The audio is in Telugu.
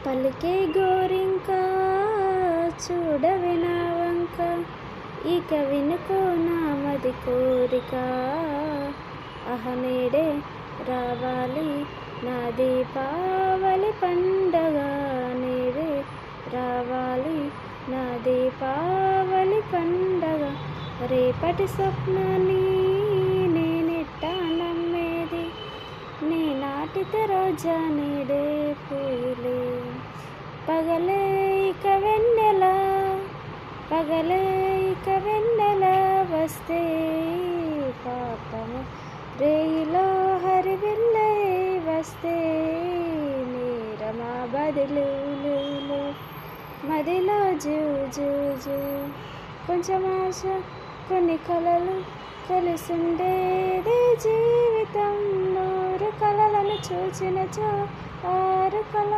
పలికే గోరింక చూడవే నా వంక, ఇక వినుకో నామది కోరిక. నేడే రావాలి నా దీపావళి పండగ, నేడే రావాలి నా దీపావళి పండగ. రేపటి స్వప్నాన్ని నేనెట్టా నమ్మేది, నీ నాటిత రోజా నేడే పూలే. పగలే ఇక వెన్నెల, పగలే ఇక వెన్నెల వస్తే పాపము, రేయిలో హరివిల్లై వస్తే నేరమా బదులు మదిలో జూ జూ జూ. కొంచెం ఆశ కొన్ని కలలు కలిసుండేది జీవితం, 100 కలలను చూచినచో 6 కల